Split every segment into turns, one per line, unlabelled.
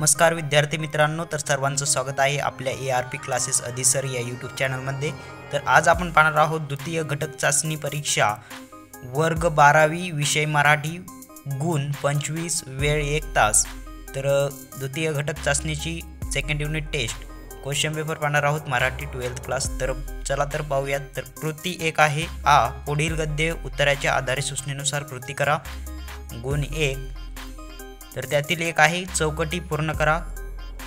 नमस्कार विद्यार्थी मित्रांनो, तर सर्वांचं स्वागत आहे आपल्या ARP क्लासेस अधिसर या यूट्यूब चॅनलमध्ये। तर आज आपण पाहणार आहोत द्वितीय घटक चाचणी परीक्षा वर्ग 12वी विषय मराठी गुण 25 वेळ 1 तास। तर द्वितीय घटक चाचणीची second unit test question paper पाहणार आहोत मराठी 12th क्लास। तर चला तर पाहूयात। तर कृती 1 आहे आ, पुढील गद्य उत्तराच्या आधारे सूचनेनुसार कृती करा। गुण 1 तर त्यातील एक आहे चौकटी पूर्ण करा।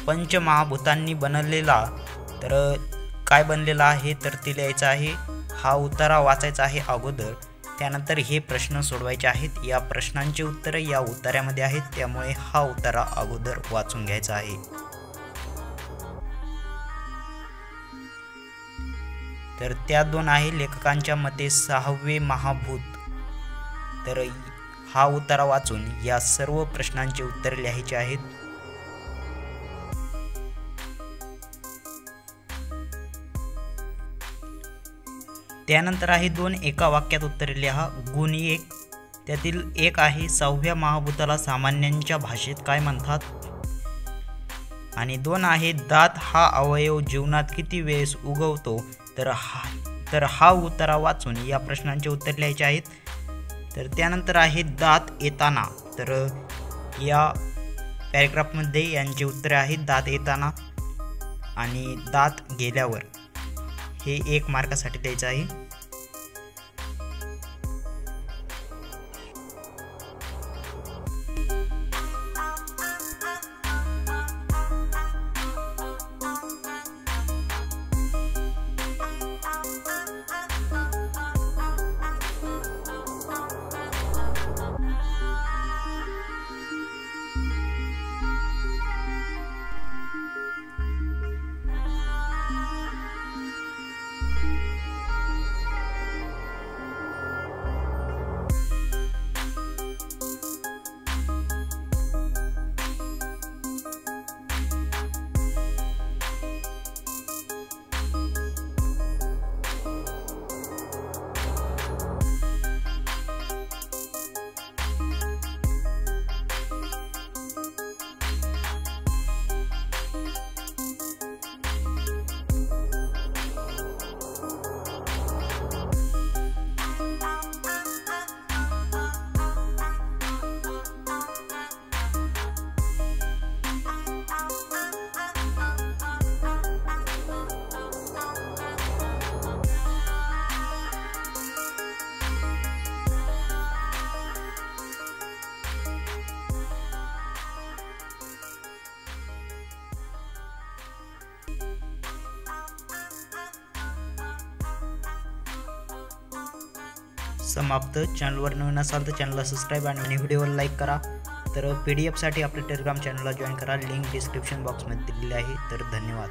पंचमहाभूतांनी बनलेला, तर काय बनलेला आहे तर ते लिहायचं आहे। हा उतारा वाचायचा आहे अगोदर, त्यानंतर हे प्रश्न सोडवायचे आहेत। या प्रश्नांचे उत्तर या उतार्यामध्ये आहेत, त्यामुळे हा उतारा अगोदर वाचून घ्यायचा आहे। तर त्या दोन आहे लेखकांच्या मते 6वे महाभूत। तर हा उतारा वाचून या सर्व प्रश्नांचे उत्तर लिहायचे आहेत। त्यानंतर आहे 2 एका वाक्यात उत्तरे लिहा। गुण 1 त्यातील एक आहे 6व्या महाभूताला सामान्यांच्या भाषेत काय म्हणतात। आणि 2 आहे दात हा अवयव जीवनात किती वेळेस उगवतो। तर हा उतारा वाचून या प्रश्नांचे उत्तर लिहायचे आहेत। तर त्यानंतर आहे दात येताना, तर या पॅरेग्राफमध्ये यांचे उत्तरे आहेत दात येताना आणि दात गेल्यावर। हे 1 मार्कासाठी द्यायचं आहे। समाप्त। चॅनलवर नवीन असाल तर चॅनलला सबस्क्राईब आणि व्हिडिओला लाईक करा। तर PDF साठी आपल्या टेलिग्राम चॅनलला जॉईन करा, लिंक डिस्क्रिप्शन बॉक्समध्ये दिलेली आहे। तर धन्यवाद।